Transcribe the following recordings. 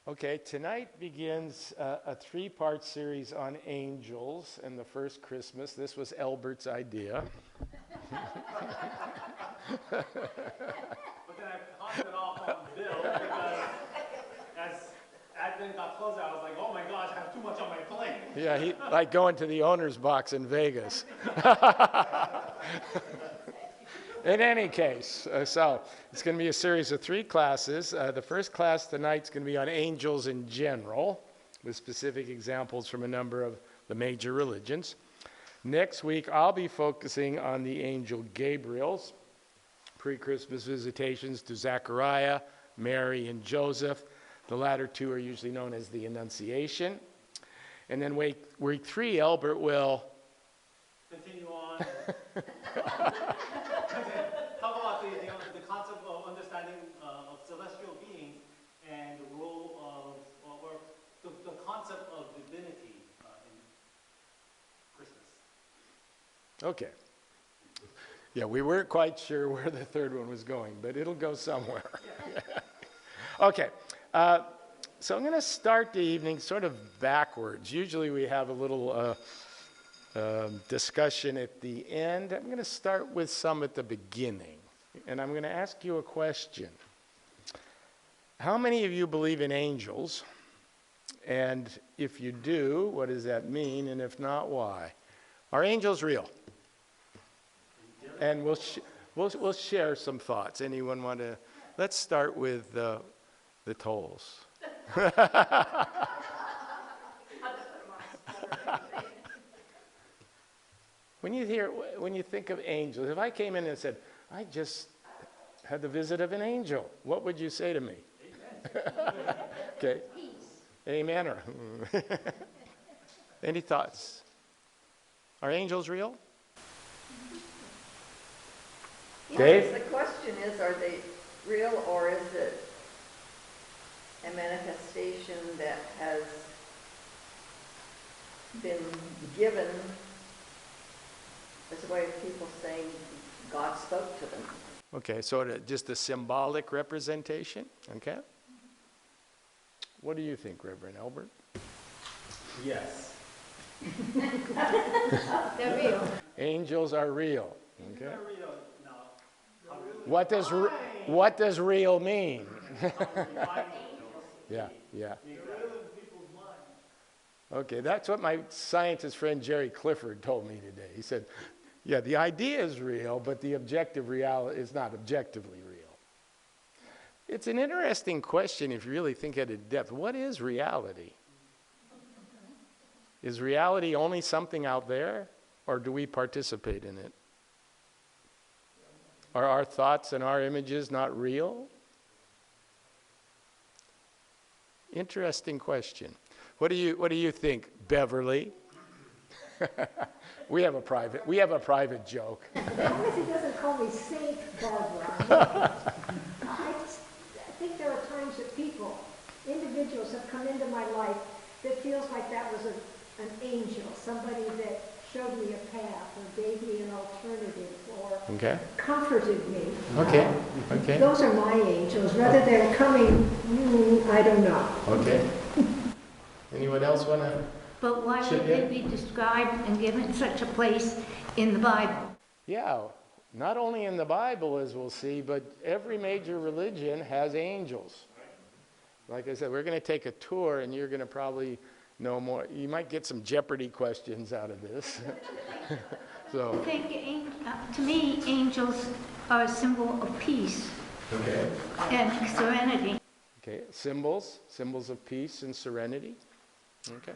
Okay, tonight begins a three-part series on angels and the first Christmas. This was Albert's idea. But then I passed it off on Bill because as Advent got closer, I was like, oh my gosh, I have too much on my plate. Yeah, he like going to the owner's box in Vegas. In any case, so it's going to be a series of three classes. The first class tonight is going to be on angels in general, with specific examples from a number of the major religions. Next week, I'll be focusing on the angel Gabriel's pre-Christmas visitations to Zechariah, Mary, and Joseph. The latter two are usually known as the Annunciation. And then week three, Albert will continue on. Talk about the concept of understanding of celestial beings and the role of, or the concept of divinity in Christmas. Okay. Yeah, we weren't quite sure where the third one was going, but it'll go somewhere. Okay. So I'm going to start the evening sort of backwards. Usually we have a little discussion at the end. I'm going to start with some at the beginning, and I'm going to ask you a question. How many of you believe in angels? And if you do, what does that mean? And if not, why? Are angels real? And we'll share some thoughts. Anyone want to? Let's start with the tolls. When you think of angels, if I came in and said, I just had the visit of an angel, what would you say to me? Amen. Okay. Peace. Amen. Or any thoughts? Are angels real? Yes, the question is, are they real, or is it a manifestation that has been given as a way of people saying God spoke to them? Okay, so just a symbolic representation, okay? What do you think, Reverend Albert? Yes. They're real. Angels are real, okay? They're real. No. What does real mean? Yeah. Okay, that's what my scientist friend Jerry Clifford told me today. He said, yeah, the idea is real, but the objective reality is not objectively real. It's an interesting question if you really think at it in depth. What is reality? Is reality only something out there, or do we participate in it? Are our thoughts and our images not real? Interesting question. What do you think, Beverly? We have a private joke. As long as he doesn't call me Saint Barbara. I think there are times that individuals have come into my life that feels like that was an angel, somebody that showed me a path or gave me an alternative or comforted me. Okay. Those are my angels. Whether they're coming, I don't know. Okay. Anyone else want to? But why would they be described and given such a place in the Bible? Yeah, not only in the Bible, as we'll see, but every major religion has angels. Like I said, we're going to take a tour, and you're going to probably know more. You might get some Jeopardy questions out of this. So, I think, to me, angels are a symbol of peace and serenity. Okay, symbols of peace and serenity. Okay.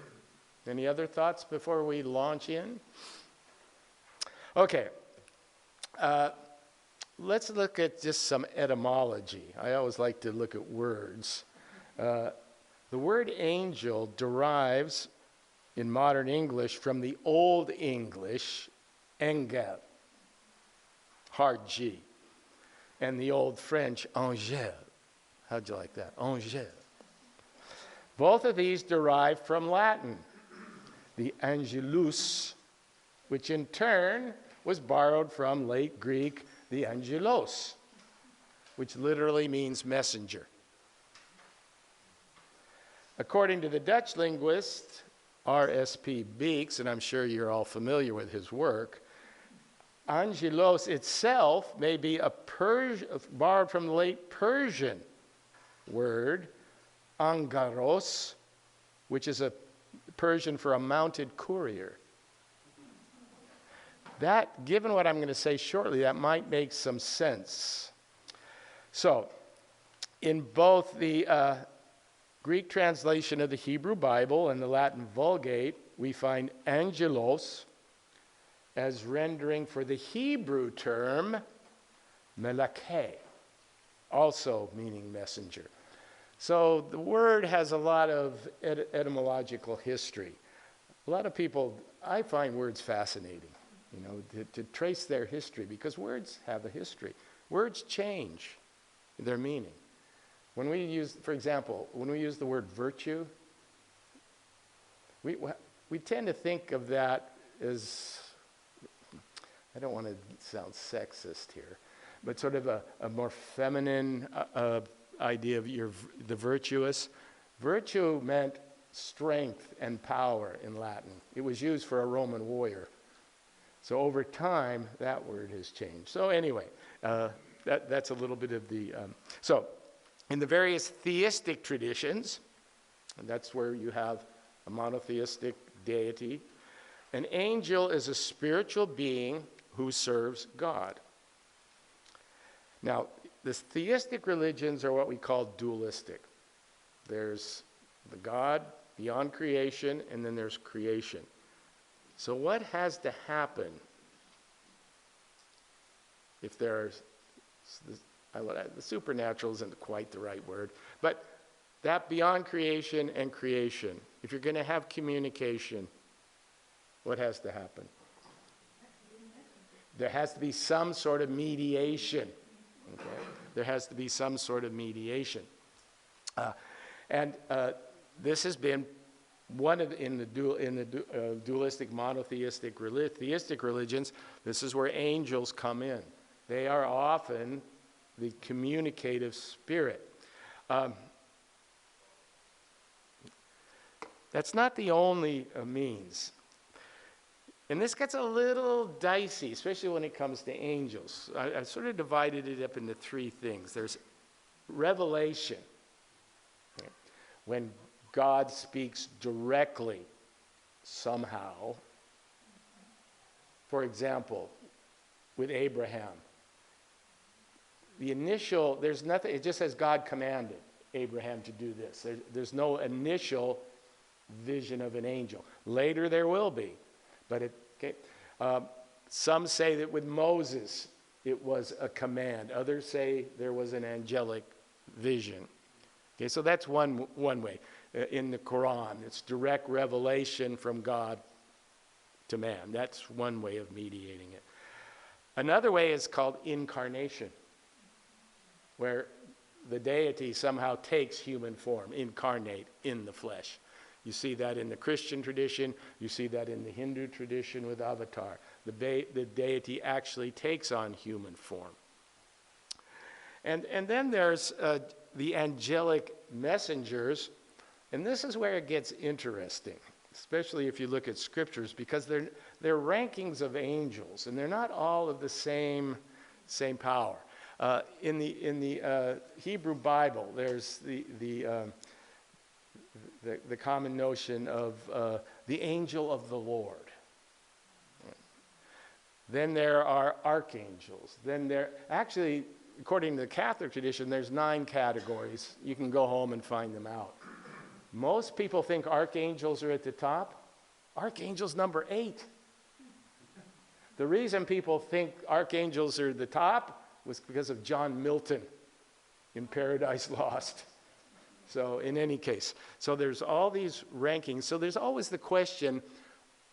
Any other thoughts before we launch in? Okay. Let's look at just some etymology. I always like to look at words. The word angel derives in modern English from the Old English engel, hard G, and the Old French angel. How'd you like that? Angel. Both of these derive from Latin, the angelus, which in turn was borrowed from late Greek, the angelos, which literally means messenger. According to the Dutch linguist R.S.P. Beeks, and I'm sure you're all familiar with his work, angelos itself may be borrowed from the late Persian word angaros, which is a Persian for a mounted courier. That, given what I'm going to say shortly, that might make some sense. So, in both the Greek translation of the Hebrew Bible and the Latin Vulgate, we find angelos as rendering for the Hebrew term melake, also meaning messenger. So the word has a lot of etymological history. A lot of people, I find words fascinating, to trace their history, because words have a history. Words change their meaning. When we use, for example, when we use the word virtue, we tend to think of that as, I don't want to sound sexist here, but sort of a more feminine idea of the virtuous. Virtue meant strength and power in Latin. It was used for a Roman warrior. So over time, that word has changed. So anyway, that's a little bit of the... So in the various theistic traditions, and that's where you have a monotheistic deity, an angel is a spiritual being who serves God. Now, the theistic religions are what we call dualistic. There's the God beyond creation, and then there's creation. So what has to happen if there's, the supernatural isn't quite the right word, but that beyond creation and creation, if you're going to have communication, what has to happen? There has to be some sort of mediation. Okay? There has to be some sort of mediation. This has been one of in the dualistic, monotheistic, theistic religions. This is where angels come in. They are often the communicative spirit. That's not the only means. And this gets a little dicey, especially when it comes to angels. I sort of divided it up into three things. There's revelation, okay, when God speaks directly somehow. For example, with Abraham, there's nothing, it just says God commanded Abraham to do this. There's no initial vision of an angel. Later there will be. But some say that with Moses it was a command. Others say there was an angelic vision. Okay, so that's one way. In the Qur'an, it's direct revelation from God to man. That's one way of mediating it. Another way is called incarnation, where the deity somehow takes human form, incarnate in the flesh. You see that in the Christian tradition. You see that in the Hindu tradition with Avatar. The deity actually takes on human form. And then there's the angelic messengers. And this is where it gets interesting, especially if you look at scriptures, because they're rankings of angels, and they're not all of the same power. In the Hebrew Bible, there's the common notion of the angel of the Lord. Then there are archangels. Then actually, according to the Catholic tradition, there's 9 categories. You can go home and find them out. Most people think archangels are at the top. Archangel's number 8. The reason people think archangels are the top was because of John Milton in Paradise Lost. So in any case, so there's all these rankings. So there's always the question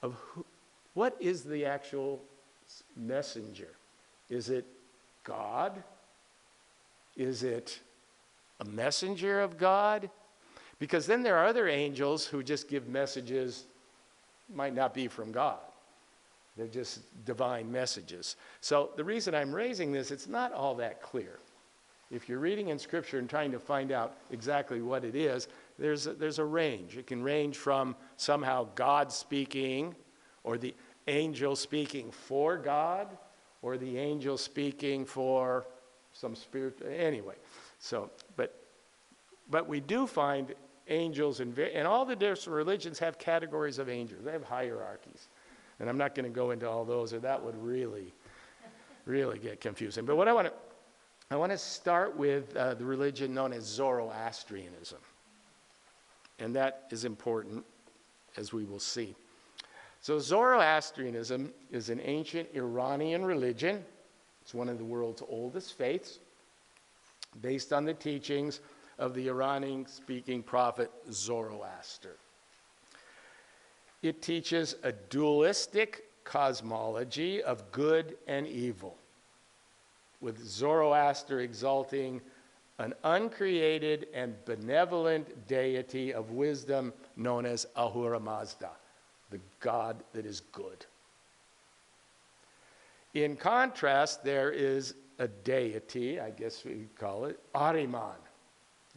of what is the actual messenger? Is it God? Is it a messenger of God? Because then there are other angels who just give messages, might not be from God. They're just divine messages. So the reason I'm raising this, it's not all that clear. If you're reading in Scripture and trying to find out exactly what it is, there's a range. It can range from somehow God speaking, or the angel speaking for God, or the angel speaking for some spirit. Anyway, so but we do find angels and all the different religions have categories of angels. They have hierarchies, and I'm not going to go into all those, or that would really get confusing. But what I want to start with the religion known as Zoroastrianism, and that is important, as we will see. So Zoroastrianism is an ancient Iranian religion. It's one of the world's oldest faiths, based on the teachings of the Iranian-speaking prophet Zoroaster. It teaches a dualistic cosmology of good and evil, with Zoroaster exalting an uncreated and benevolent deity of wisdom known as Ahura Mazda, the God that is good. In contrast, there is a deity, I guess we call it, Ahriman,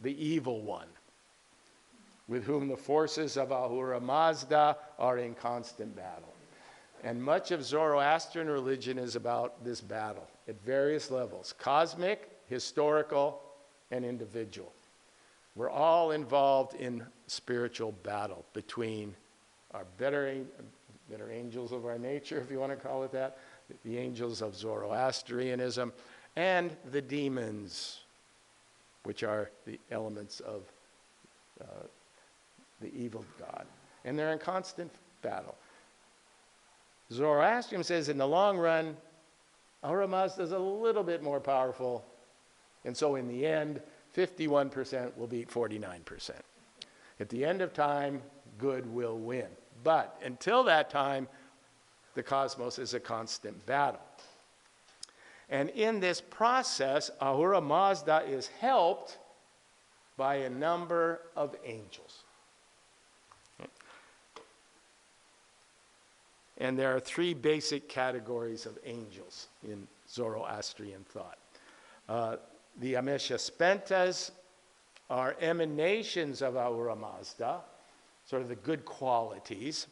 the evil one, with whom the forces of Ahura Mazda are in constant battle. And much of Zoroastrian religion is about this battle at various levels: cosmic, historical, and individual. We're all involved in spiritual battle between our better angels of our nature, if you want to call it that, the angels of Zoroastrianism, and the demons, which are the elements of the evil god. And they're in constant battle. Zoroastrianism says in the long run, Ahura Mazda is a little bit more powerful, and so in the end, 51% will beat 49%. At the end of time, good will win. But until that time, the cosmos is a constant battle. And in this process, Ahura Mazda is helped by a number of angels. And there are three basic categories of angels in Zoroastrian thought. The Ameshaspentas are emanations of Ahura Mazda, sort of the good qualities.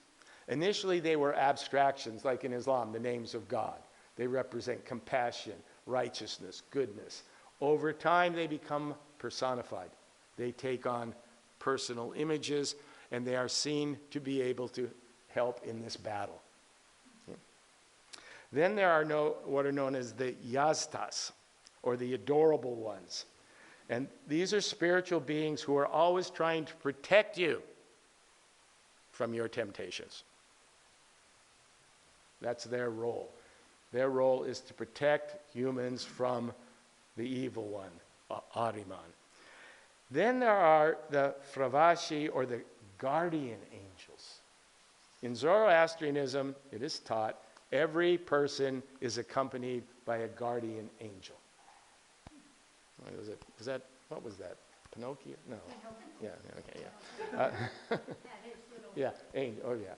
Initially, they were abstractions, like in Islam, the names of God. They represent compassion, righteousness, goodness. Over time, they become personified. They take on personal images, and they are seen to be able to help in this battle. Then there are what are known as the Yaztas, or the adorable ones. And these are spiritual beings who are always trying to protect you from your temptations. That's their role. Their role is to protect humans from the evil one, Ahriman. Then there are the Fravashi, or the guardian angels. In Zoroastrianism, it is taught every person is accompanied by a guardian angel. What was that? Pinocchio? No. Yeah, okay, yeah. Yeah, angel, oh yeah.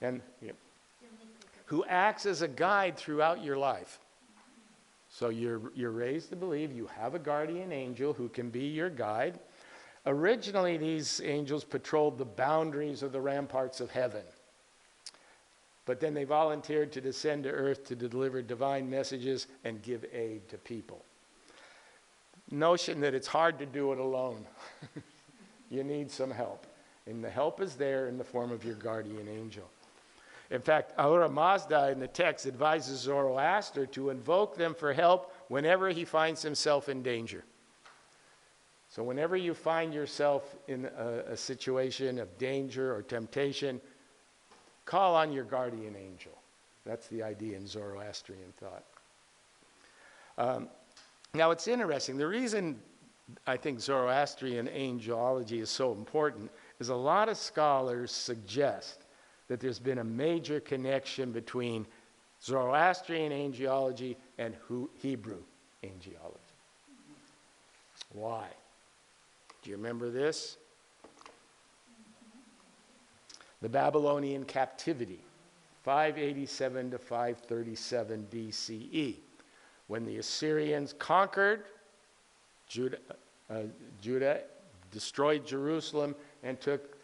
And yeah, who acts as a guide throughout your life. So you're raised to believe you have a guardian angel who can be your guide. Originally, these angels patrolled the boundaries of the ramparts of heaven. But then they volunteered to descend to earth to deliver divine messages and give aid to people. Notion that it's hard to do it alone. You need some help. And the help is there in the form of your guardian angel. In fact, Ahura Mazda in the text advises Zoroaster to invoke them for help whenever he finds himself in danger. So whenever you find yourself in a situation of danger or temptation, call on your guardian angel. That's the idea in Zoroastrian thought. Now it's interesting. The reason I think Zoroastrian angelology is so important is a lot of scholars suggest that there's been a major connection between Zoroastrian angelology and Hebrew angelology. Why? Do you remember this? The Babylonian captivity, 587 to 537 BCE, when the Assyrians conquered Judah, destroyed Jerusalem and took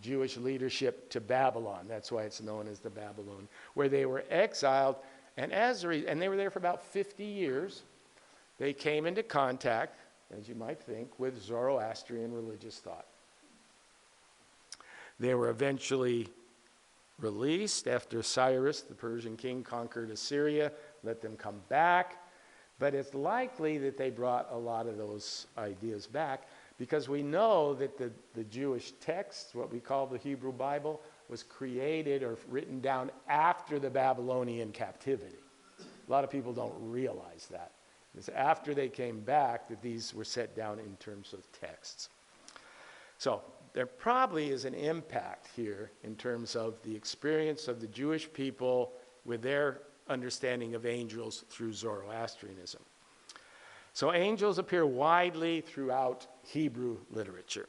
Jewish leadership to Babylon. That's why it's known as the Babylon, where they were exiled. And and they were there for about 50 years. They came into contact, as you might think, with Zoroastrian religious thought. They were eventually released after Cyrus, the Persian king, conquered Assyria, let them come back. But it's likely that they brought a lot of those ideas back, because we know that the Jewish text, what we call the Hebrew Bible, was created or written down after the Babylonian captivity. A lot of people don't realize that. It's after they came back that these were set down in terms of texts. So there probably is an impact here in terms of the experience of the Jewish people with their understanding of angels through Zoroastrianism. So angels appear widely throughout Hebrew literature.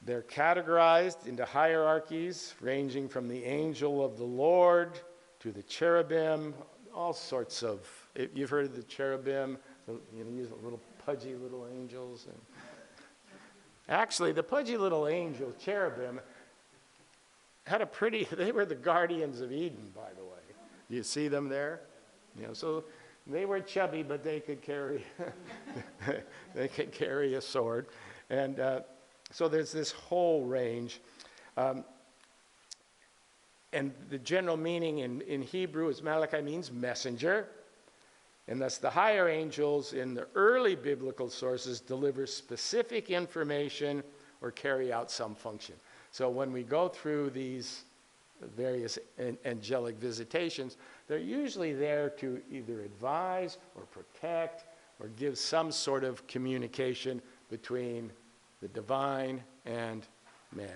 They're categorized into hierarchies ranging from the angel of the Lord to the cherubim, all sorts of, you've heard of the cherubim, these little pudgy little angels. And actually, the pudgy little angel, cherubim, had they were the guardians of Eden, by the way. Do you see them there? So they were chubby, but they could carry, they could carry a sword. And so there's this whole range. And the general meaning in Hebrew is Malachi means messenger. And thus the higher angels in the early biblical sources deliver specific information or carry out some function. So when we go through these various angelic visitations, they're usually there to either advise or protect or give some sort of communication between the divine and man.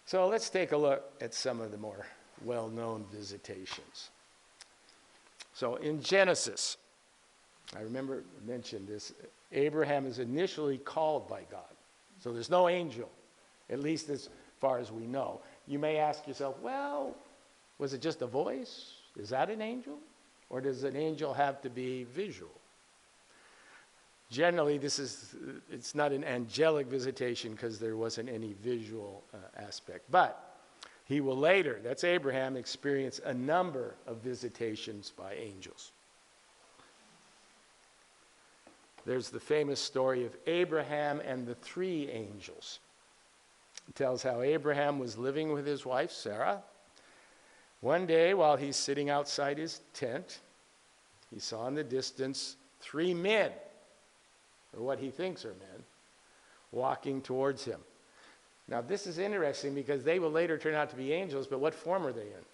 So let's take a look at some of the more well-known visitations. So in Genesis, I mentioned this, Abraham is initially called by God. So there's no angel, at least as far as we know. You may ask yourself, well, was it just a voice? Is that an angel? Or does an angel have to be visual? Generally, it's not an angelic visitation because there wasn't any visual aspect. But he will later, that's Abraham, experience a number of visitations by angels. There's the famous story of Abraham and the 3 angels. It tells how Abraham was living with his wife, Sarah. One day, while he's sitting outside his tent, he saw in the distance 3 men, or what he thinks are men, walking towards him. Now, this is interesting because they will later turn out to be angels, but what form are they in?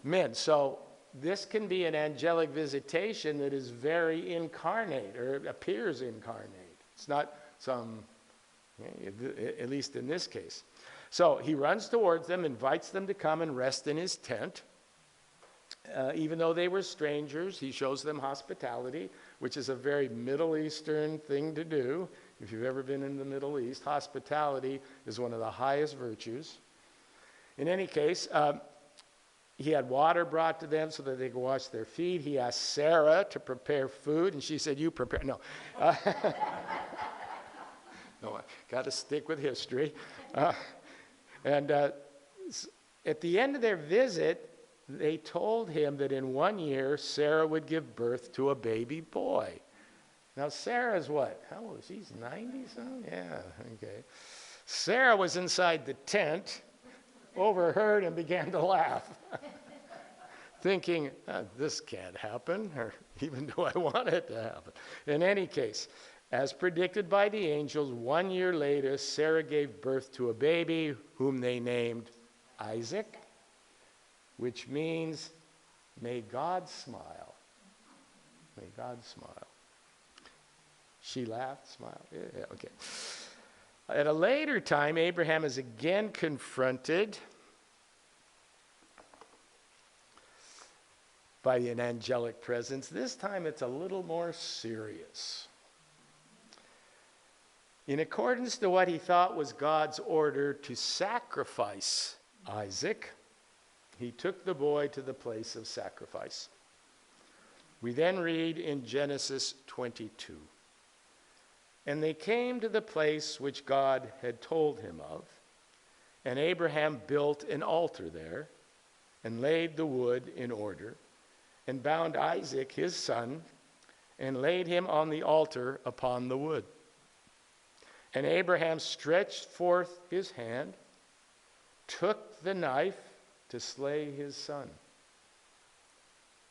Men. So this can be an angelic visitation that is very incarnate, or appears incarnate. It's not some, at least in this case. So he runs towards them, invites them to come and rest in his tent. Even though they were strangers, he shows them hospitality, which is a very Middle Eastern thing to do. If you've ever been in the Middle East, hospitality is one of the highest virtues. In any case, he had water brought to them so that they could wash their feet. He asked Sarah to prepare food, and she said, you prepare. No. No, I got to stick with history. And at the end of their visit, they told him that in 1 year, Sarah would give birth to a baby boy. Now, Sarah's what? How old is she? She's 90 something? Yeah, okay. Sarah was inside the tent, overheard, and began to laugh, thinking, this can't happen, or even do I want it to happen. In any case, as predicted by the angels, 1 year later, Sarah gave birth to a baby whom they named Isaac, which means, may God smile. May God smile. She laughed, smiled. Yeah, okay. At a later time, Abraham is again confronted by an angelic presence. This time it's a little more serious. In accordance to what he thought was God's order to sacrifice Isaac, he took the boy to the place of sacrifice. We then read in Genesis 22. And they came to the place which God had told him of, and Abraham built an altar there, and laid the wood in order, and bound Isaac his son, and laid him on the altar upon the wood. And Abraham stretched forth his hand, took the knife to slay his son.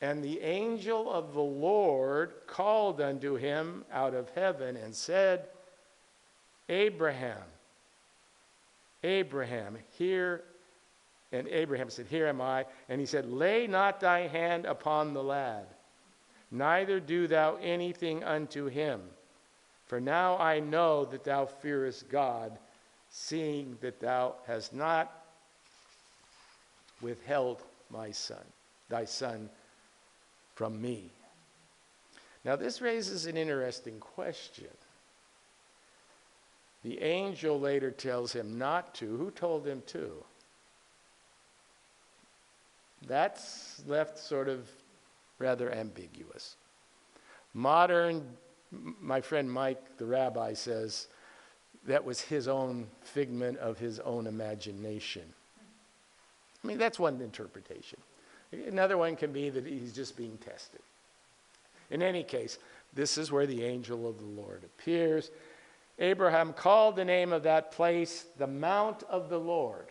And the angel of the Lord called unto him out of heaven and said, Abraham, Abraham, here. And Abraham said, Here am I. And he said, Lay not thy hand upon the lad, neither do thou anything unto him. For now I know that thou fearest God, seeing that thou hast not withheld my son, thy son, from me. Now this raises an interesting question. The angel later tells him not to. Who told him to? That's left sort of rather ambiguous. My friend Mike, the rabbi, says that was his own figment of his own imagination. I mean, that's one interpretation. Another one can be that he's just being tested. In any case, this is where the angel of the Lord appears. Abraham called the name of that place the Mount of the Lord,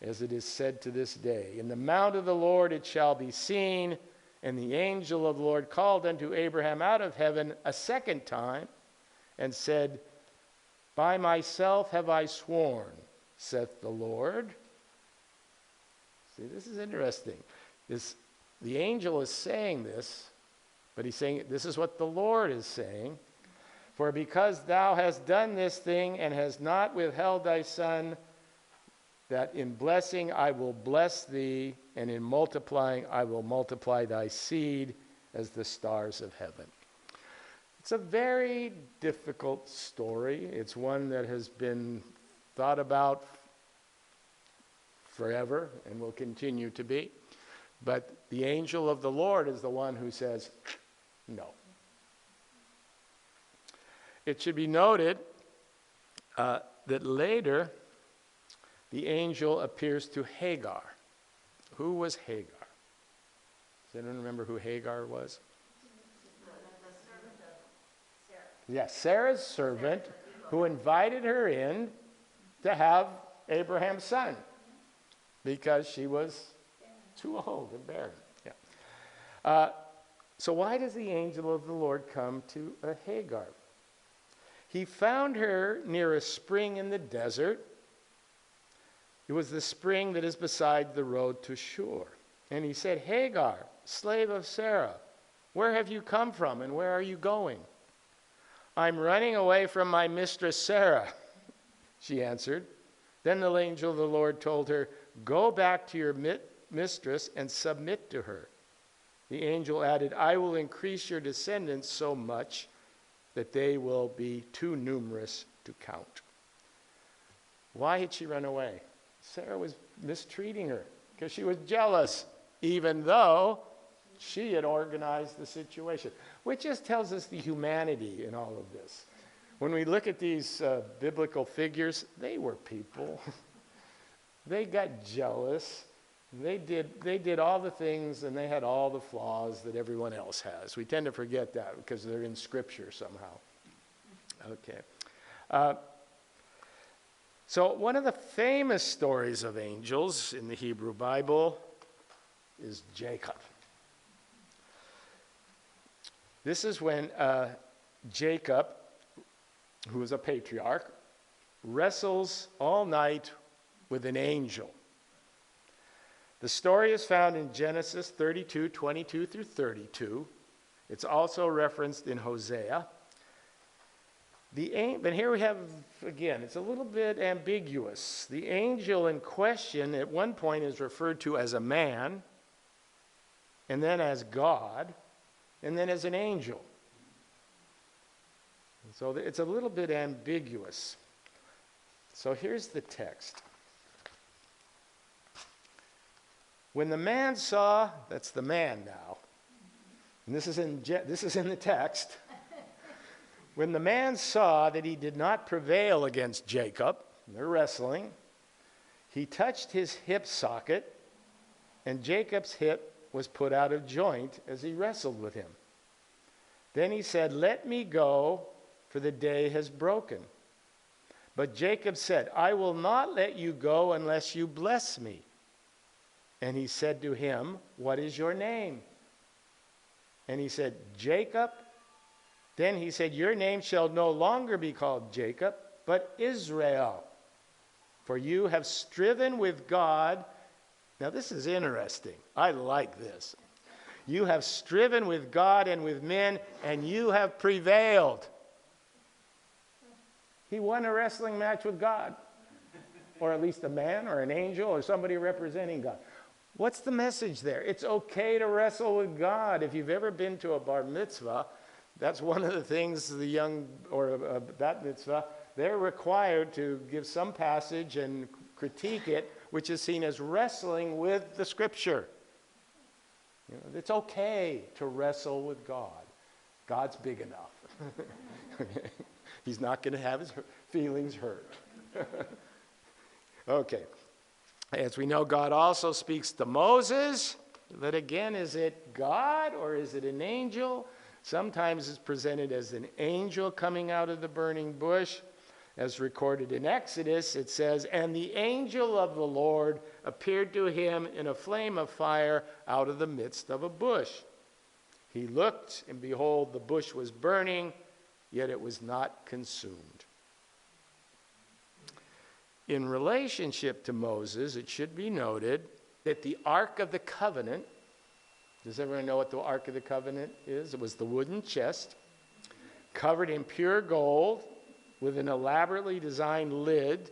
as it is said to this day. In the mount of the Lord it shall be seen. And the angel of the Lord called unto Abraham out of heaven a second time, and said, By myself have I sworn, saith the Lord. See, this is interesting. The angel is saying this, but he's saying, this is what the Lord is saying. For because thou hast done this thing, and hast not withheld thy son, that in blessing I will bless thee, and in multiplying I will multiply thy seed as the stars of heaven. It's a very difficult story. It's one that has been thought about forever and will continue to be. But the angel of the Lord is the one who says, no. It should be noted that later, the angel appears to Hagar. Who was Hagar? Does anyone remember who Hagar was? The servant of Sarah. Yes, Sarah's servant who invited her in to have Abraham's son because she was too old and barren. Yeah. So why does the angel of the Lord come to Hagar? He found her near a spring in the desert. It was the spring that is beside the road to Shur. And he said, Hagar, slave of Sarah, where have you come from and where are you going? I'm running away from my mistress Sarah, she answered. Then the angel of the Lord told her, Go back to your mistress and submit to her. The angel added, I will increase your descendants so much that they will be too numerous to count. Why had she run away? Sarah was mistreating her because she was jealous, even though she had organized the situation, which just tells us the humanity in all of this. When we look at these biblical figures, they were people. They got jealous. They did all the things, and they had all the flaws that everyone else has. We tend to forget that because they're in Scripture somehow. Okay. So one of the famous stories of angels in the Hebrew Bible is Jacob. This is when Jacob, who is a patriarch, wrestles all night with an angel. The story is found in Genesis 32, 22 through 32. It's also referenced in Hosea. But here we have, again, it's a little bit ambiguous. The angel in question at one point is referred to as a man, and then as God, and then as an angel. And so it's a little bit ambiguous. So here's the text. When the man saw, that's the man now, And this is in the text. When the man saw that he did not prevail against Jacob, they're wrestling, he touched his hip socket, and Jacob's hip was put out of joint as he wrestled with him. Then he said, "Let me go, for the day has broken." But Jacob said, "I will not let you go unless you bless me." And he said to him, "What is your name?" And he said, "Jacob." Then he said, "Your name shall no longer be called Jacob, but Israel. For you have striven with God." Now this is interesting. I like this. "You have striven with God and with men, and you have prevailed." He won a wrestling match with God. Or at least a man or an angel or somebody representing God. What's the message there? It's okay to wrestle with God. If you've ever been to a bar mitzvah, that's one of the things the young, or a bat mitzvah, they're required to give some passage and critique it, which is seen as wrestling with the scripture. You know, it's okay to wrestle with God. God's big enough. He's not going to have his feelings hurt. Okay. As we know, God also speaks to Moses. But again, is it God or is it an angel? Sometimes it's presented as an angel coming out of the burning bush. As recorded in Exodus, it says, "And the angel of the Lord appeared to him in a flame of fire out of the midst of a bush. He looked, and behold, the bush was burning, yet it was not consumed." In relationship to Moses, it should be noted that the Ark of the Covenant, does everyone know what the Ark of the Covenant is? It was the wooden chest, covered in pure gold, with an elaborately designed lid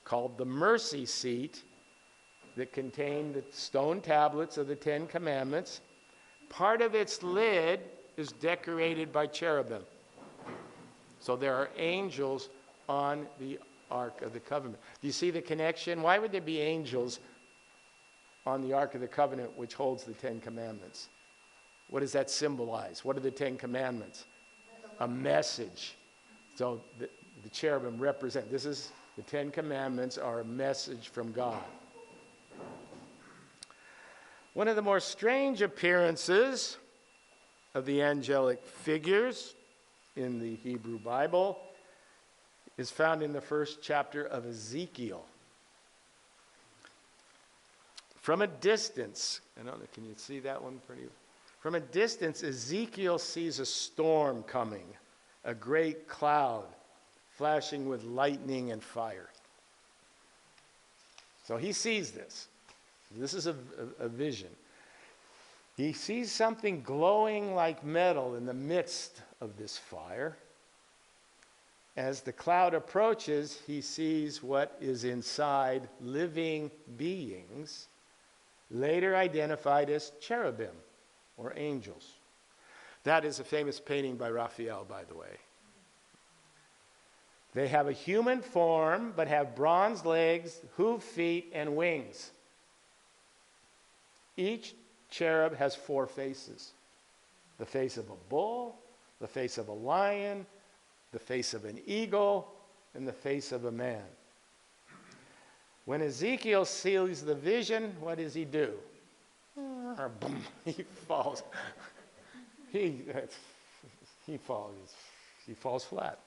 called the mercy seat that contained the stone tablets of the Ten Commandments. Part of its lid is decorated by cherubim. So there are angels on the Ark of the Covenant. Do you see the connection? Why would there be angels on the Ark of the Covenant, which holds the Ten Commandments? What does that symbolize? What are the Ten Commandments? A message. So the cherubim represent, this is, the Ten Commandments are a message from God. One of the more strange appearances of the angelic figures in the Hebrew Bible is found in the first chapter of Ezekiel. From a distance, I don't know, can you see that one pretty? From a distance, Ezekiel sees a storm coming, a great cloud flashing with lightning and fire. So he sees this. This is a vision. He sees something glowing like metal in the midst of this fire. As the cloud approaches, he sees what is inside living beings, later identified as cherubim or angels. That is a famous painting by Raphael, by the way. They have a human form, but have bronze legs, hoof feet, and wings. Each cherub has 4 faces. The face of a bull, the face of a lion, the face of an eagle, and the face of a man. When Ezekiel sees the vision, what does he do? He falls. He falls flat.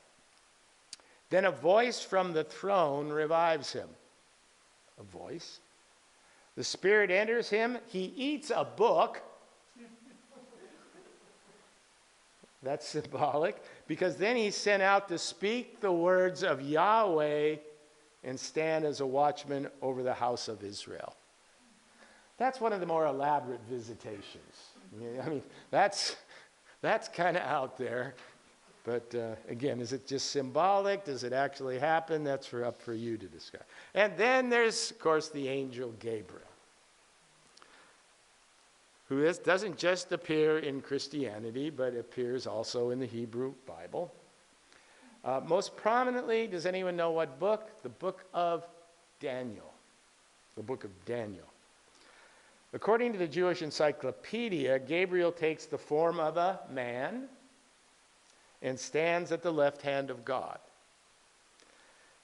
Then a voice from the throne revives him. A voice. The Spirit enters him. He eats a book. That's symbolic, because then he's sent out to speak the words of Yahweh and stand as a watchman over the house of Israel. That's one of the more elaborate visitations. I mean, that's kind of out there. But again, is it just symbolic? Does it actually happen? That's up for you to discuss. And then there's, of course, the angel Gabriel, who doesn't just appear in Christianity, but appears also in the Hebrew Bible. Most prominently, does anyone know what book? The book of Daniel. The book of Daniel. According to the Jewish Encyclopedia, Gabriel takes the form of a man and stands at the left hand of God.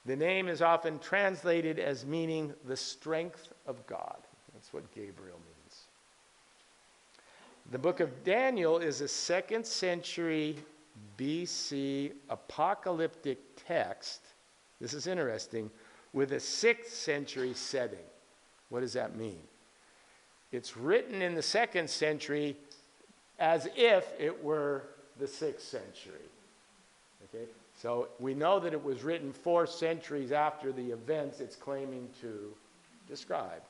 The name is often translated as meaning the strength of God. That's what Gabriel means. The book of Daniel is a 2nd century BC apocalyptic text. This is interesting, with a 6th century setting. What does that mean? It's written in the 2nd century as if it were the 6th century. Okay? So we know that it was written 4 centuries after the events it's claiming to describe.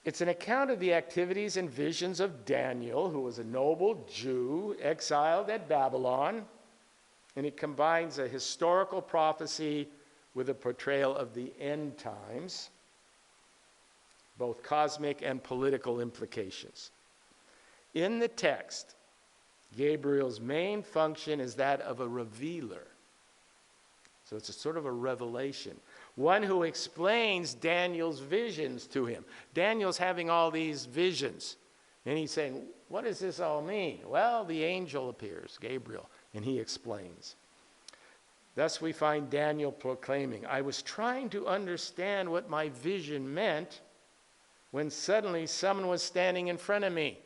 It's an account of the activities and visions of Daniel, who was a noble Jew exiled at Babylon, and it combines a historical prophecy with a portrayal of the end times, both cosmic and political implications. In the text, Gabriel's main function is that of a revealer. So it's a sort of a revelation. One who explains Daniel's visions to him. Daniel's having all these visions. And he's saying, what does this all mean? Well, the angel appears, Gabriel, and he explains. Thus we find Daniel proclaiming, I was trying to understand what my vision meant when suddenly someone was standing in front of me.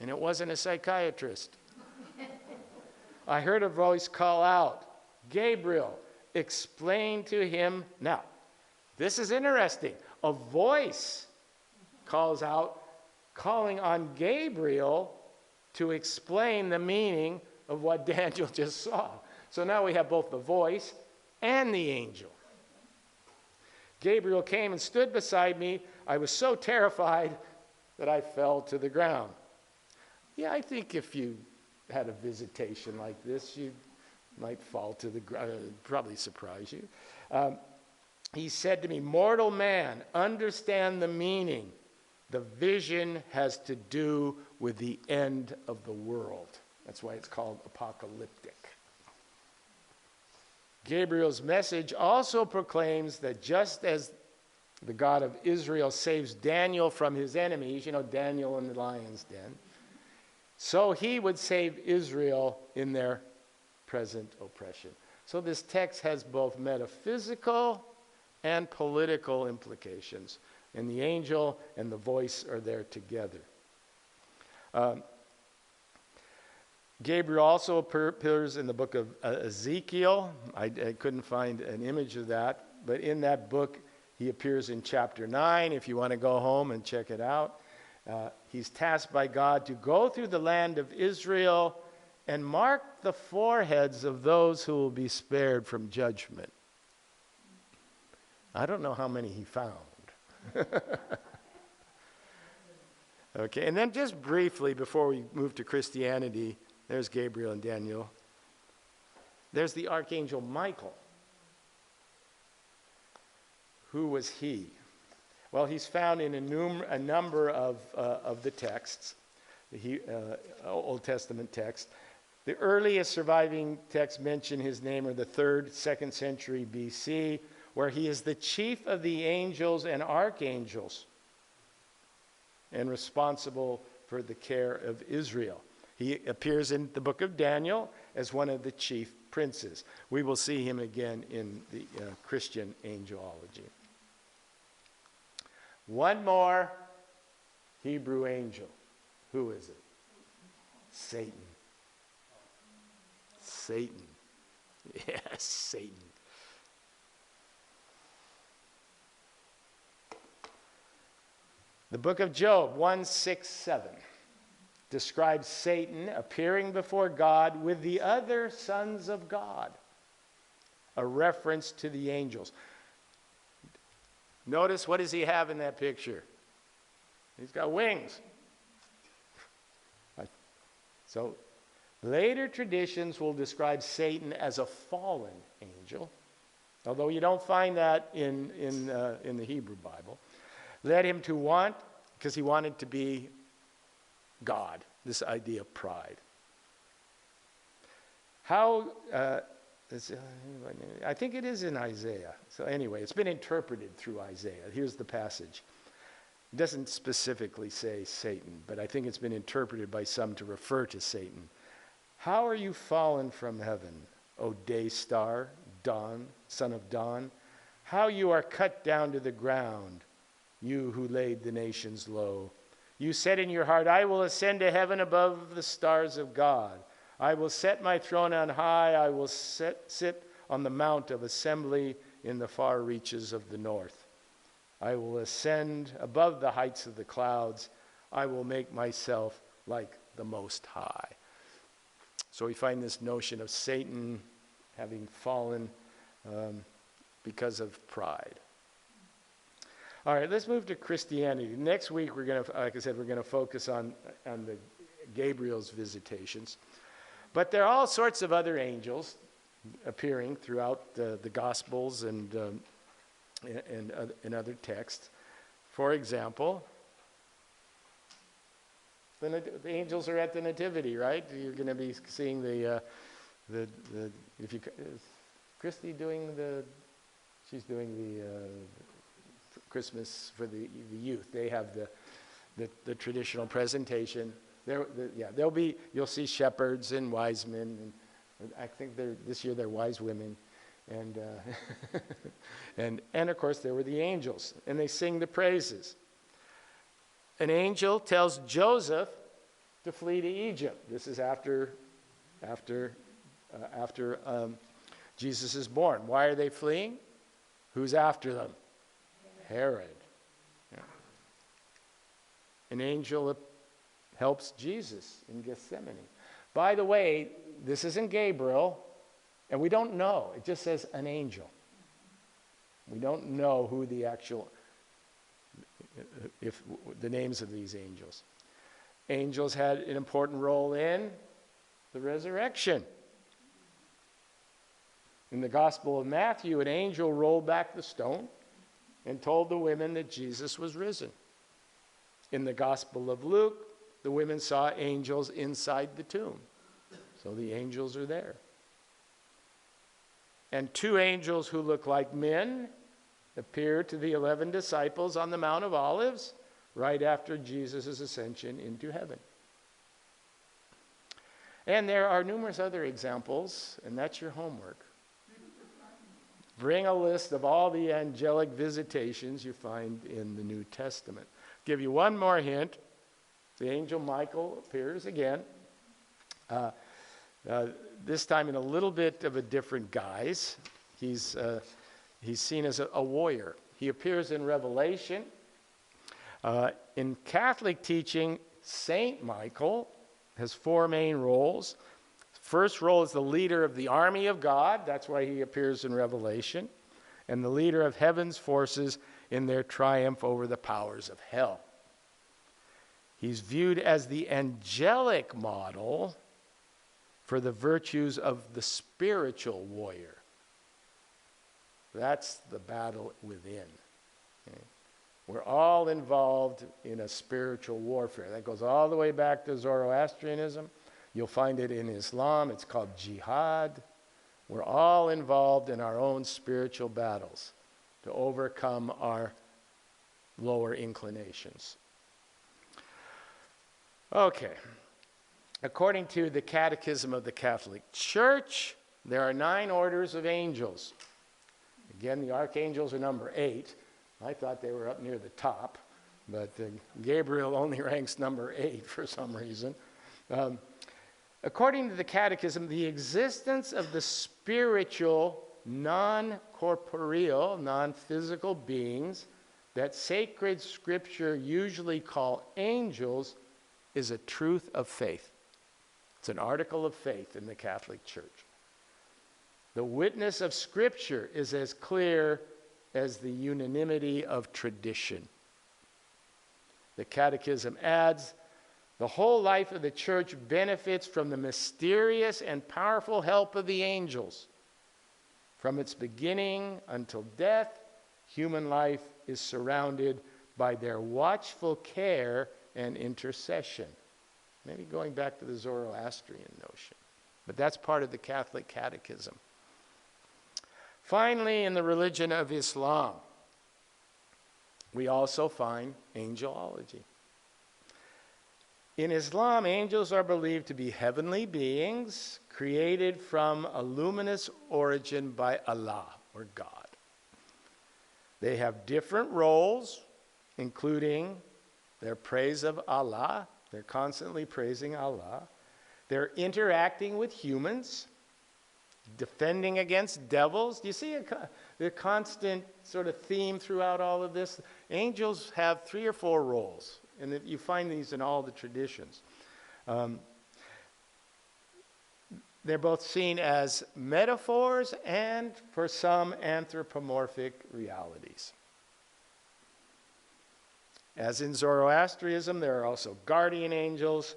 And it wasn't a psychiatrist. I heard a voice call out, Gabriel, explain to him. Now, this is interesting. A voice calls out, calling on Gabriel to explain the meaning of what Daniel just saw. So now we have both the voice and the angel. Gabriel came and stood beside me. I was so terrified that I fell to the ground. Yeah, I think if you had a visitation like this, you might fall to the ground, probably surprise you. He said to me, mortal man, understand the meaning. The vision has to do with the end of the world. That's why it's called apocalyptic. Gabriel's message also proclaims that just as the God of Israel saves Daniel from his enemies, you know, Daniel in the lion's den, so he would save Israel in their present oppression. So this text has both metaphysical and political implications. And the angel and the voice are there together. Gabriel also appears in the book of Ezekiel. I couldn't find an image of that, but in that book he appears in chapter 9 if you want to go home and check it out. He's tasked by God to go through the land of Israel and mark the foreheads of those who will be spared from judgment. I don't know how many he found. Okay, and then just briefly before we move to Christianity, there's Gabriel and Daniel. There's the archangel Michael. Who was he? Well, he's found in a number of the texts, the Old Testament texts. The earliest surviving texts mention his name are the 3rd, 2nd century BC, where he is the chief of the angels and archangels and responsible for the care of Israel. He appears in the book of Daniel as one of the chief princes. We will see him again in the Christian angelology. One more Hebrew angel. Who is it? Satan. Satan. Yes, Satan. The book of Job 1:6-7 describes Satan appearing before God with the other sons of God, a reference to the angels. Notice, what does he have in that picture? He's got wings. So later traditions will describe Satan as a fallen angel, although you don't find that in the Hebrew Bible. Led him to want, because he wanted to be God, this idea of pride. How I think it is in Isaiah. So anyway, it's been interpreted through Isaiah. Here's the passage. It doesn't specifically say Satan, but I think it's been interpreted by some to refer to Satan. How are you fallen from heaven, O day star, dawn, son of dawn? How you are cut down to the ground, you who laid the nations low. You said in your heart, I will ascend to heaven above the stars of God. I will set my throne on high. I will sit on the mount of assembly in the far reaches of the north. I will ascend above the heights of the clouds. I will make myself like the Most High. So we find this notion of Satan having fallen because of pride. All right, let's move to Christianity. Next week, we're going to, like I said, we're going to focus on the Gabriel's visitations. But there are all sorts of other angels appearing throughout the Gospels and in other texts. For example, the angels are at the Nativity, right? You're going to be seeing is Christy doing she's doing the Christmas for the youth. They have the traditional presentation. You'll see shepherds and wise men, and I think this year they're wise women, and and of course there were the angels, and they sing the praises. An angel tells Joseph to flee to Egypt. This is after Jesus is born. Why are they fleeing? Who's after them? Herod. Yeah. An angel helps Jesus in Gethsemane. By the way, this isn't Gabriel, and we don't know. It just says an angel. We don't know who the names of these angels. Angels had an important role in the resurrection. In the Gospel of Matthew, an angel rolled back the stone and told the women that Jesus was risen. In the Gospel of Luke, the women saw angels inside the tomb. So the angels are there. And two angels who look like men appeared to the 11 disciples on the Mount of Olives right after Jesus' ascension into heaven. And there are numerous other examples, and that's your homework. Bring a list of all the angelic visitations you find in the New Testament. Give you one more hint. The angel Michael appears again. This time in a little bit of a different guise. He's seen as a warrior. He appears in Revelation. In Catholic teaching, Saint Michael has four main roles. First role is the leader of the army of God. That's why he appears in Revelation. And the leader of heaven's forces in their triumph over the powers of hell. He's viewed as the angelic model for the virtues of the spiritual warrior. That's the battle within. Okay? We're all involved in a spiritual warfare. That goes all the way back to Zoroastrianism. You'll find it in Islam. It's called jihad. We're all involved in our own spiritual battles to overcome our lower inclinations. Okay. According to the Catechism of the Catholic Church, there are 9 orders of angels. Again, the archangels are number 8. I thought they were up near the top, but Gabriel only ranks number 8 for some reason. According to the Catechism, the existence of the spiritual, non-corporeal, non-physical beings that sacred scripture usually call angels is a truth of faith. It's an article of faith in the Catholic Church. The witness of scripture is as clear as the unanimity of tradition. The Catechism adds, the whole life of the church benefits from the mysterious and powerful help of the angels. From its beginning until death, human life is surrounded by their watchful care and intercession. Maybe going back to the Zoroastrian notion. But that's part of the Catholic Catechism. Finally, in the religion of Islam, we also find angelology. In Islam, angels are believed to be heavenly beings created from a luminous origin by Allah, or God. They have different roles, including their praise of Allah. They're constantly praising Allah. They're interacting with humans, defending against devils. Do you see the constant sort of theme throughout all of this? Angels have 3 or 4 roles, and you find these in all the traditions. They're both seen as metaphors and, for some, anthropomorphic realities. As in Zoroastrianism, there are also guardian angels.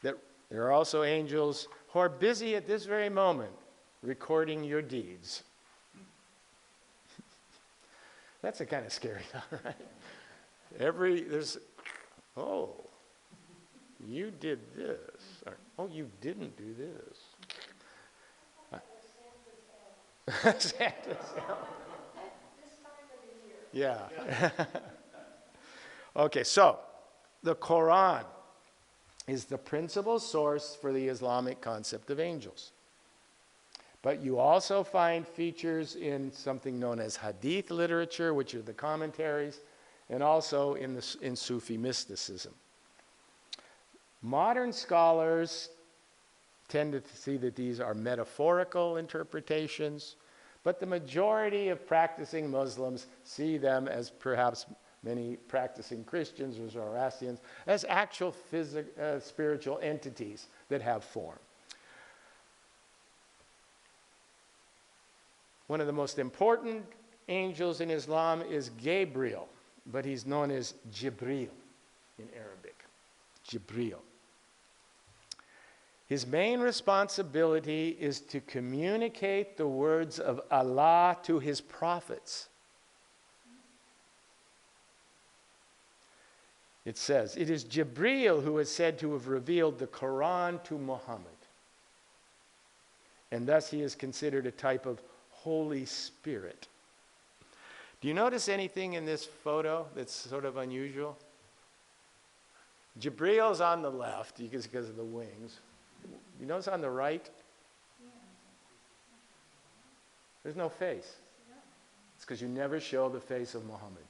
There are also angels who are busy at this very moment recording your deeds. That's a kind of scary thought, right? Oh, you did this. Or, oh, you didn't do this. Santa's help. This time of the year. Yeah. Okay, so the Qur'an is the principal source for the Islamic concept of angels. But you also find features in something known as hadith literature, which are the commentaries, and also in Sufi mysticism. Modern scholars tend to see that these are metaphorical interpretations, but the majority of practicing Muslims see them, as perhaps many practicing Christians or Zoroastrians, as actual spiritual entities that have form. One of the most important angels in Islam is Gabriel, but he's known as Jibril in Arabic. Jibril. His main responsibility is to communicate the words of Allah to his prophets. It says, it is Jibril who is said to have revealed the Qur'an to Muhammad. And thus he is considered a type of Holy Spirit. Do you notice anything in this photo that's sort of unusual? Jibril's on the left because of the wings. You notice on the right? There's no face. It's because you never show the face of Muhammad.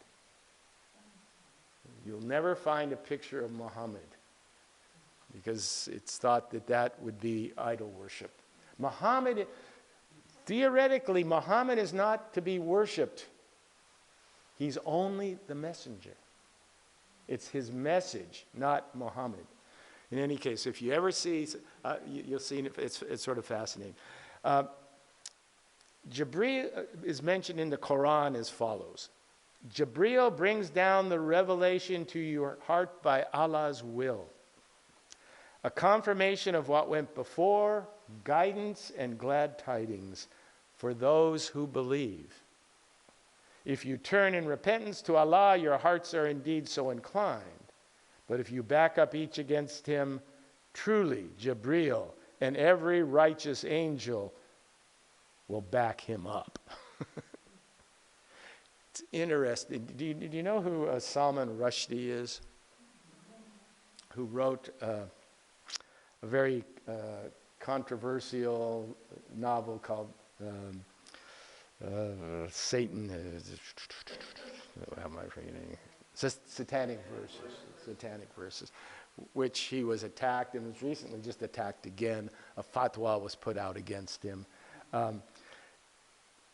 You'll never find a picture of Muhammad because it's thought that that would be idol worship. Theoretically, Muhammad is not to be worshipped. He's only the messenger. It's his message, not Muhammad. In any case, if you ever see, you'll see it's sort of fascinating. Jibril is mentioned in the Quran as follows. Jibril brings down the revelation to your heart by Allah's will. A confirmation of what went before, guidance and glad tidings for those who believe. If you turn in repentance to Allah, your hearts are indeed so inclined. But if you back up each against him, truly Jibril and every righteous angel will back him up. It's interesting. Do you know who Salman Rushdie is? Who wrote a very controversial novel called Satan. How am I forgetting? Satanic Verses, which he was attacked and was recently just attacked again. A fatwa was put out against him.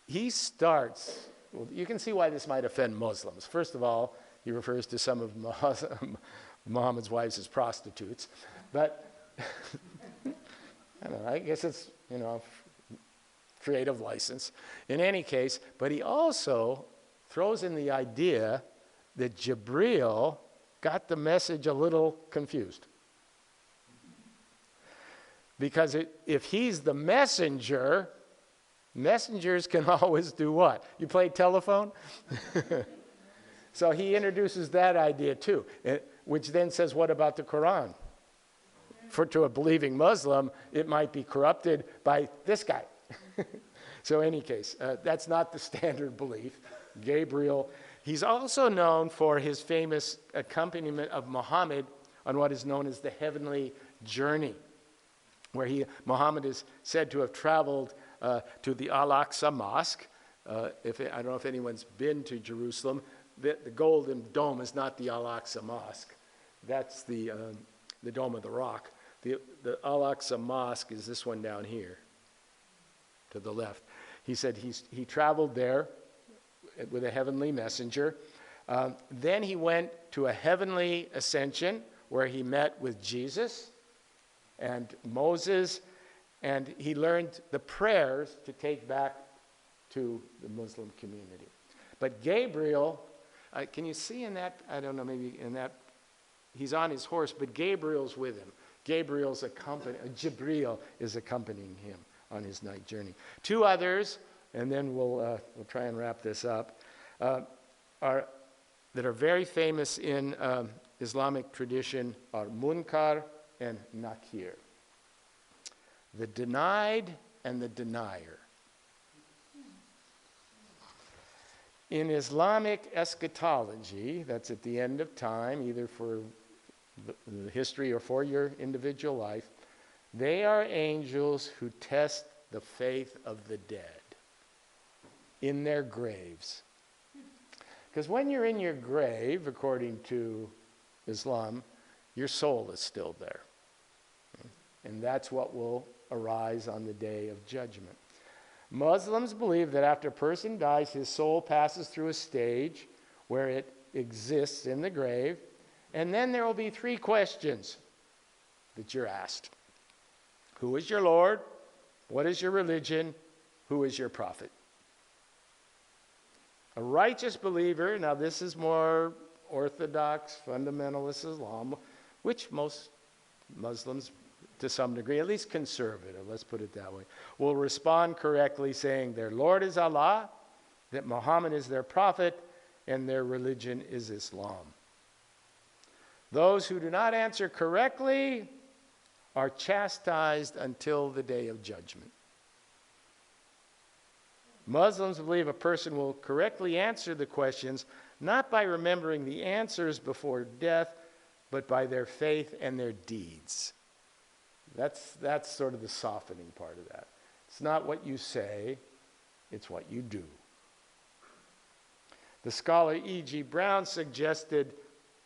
He starts, well, you can see why this might offend Muslims. First of all, he refers to some of Muhammad's wives as prostitutes. But, I don't know, I guess it's, creative license. In any case, but he also throws in the idea that Jibril got the message a little confused. Because if he's the messenger, messengers can always do what? You play telephone? So he introduces that idea too, which then says, what about the Quran? To a believing Muslim, it might be corrupted by this guy. So in any case, that's not the standard belief. Gabriel, he's also known for his famous accompaniment of Muhammad on what is known as the heavenly journey, where Muhammad is said to have traveled to the Al-Aqsa Mosque. I don't know if anyone's been to Jerusalem. The Golden Dome is not the Al-Aqsa Mosque. That's the Dome of the Rock. The Al-Aqsa Mosque is this one down here, to the left. He said he traveled there with a heavenly messenger. Then he went to a heavenly ascension where he met with Jesus and Moses, and he learned the prayers to take back to the Muslim community. But Gabriel, can you see in that? I don't know, maybe in that, he's on his horse, but Gabriel's with him. Jibril is accompanying him on his night journey. Two others, and then we'll try and wrap this up, that are very famous in Islamic tradition are Munkar and Nakir. The denied and the denier. In Islamic eschatology, that's at the end of time, either for the history or for your individual life, they are angels who test the faith of the dead in their graves. Because when you're in your grave, according to Islam, your soul is still there. And that's what will arise on the day of judgment. Muslims believe that after a person dies, his soul passes through a stage where it exists in the grave, and then there will be three questions that you're asked. Who is your Lord? What is your religion? Who is your prophet? A righteous believer, now this is more orthodox, fundamentalist Islam, which most Muslims, to some degree, at least conservative, let's put it that way, will respond correctly saying their Lord is Allah, that Muhammad is their prophet, and their religion is Islam. Those who do not answer correctly are chastised until the day of judgment. Muslims believe a person will correctly answer the questions not by remembering the answers before death, but by their faith and their deeds. That's sort of the softening part of that. It's not what you say, it's what you do. The scholar E.G. Brown suggested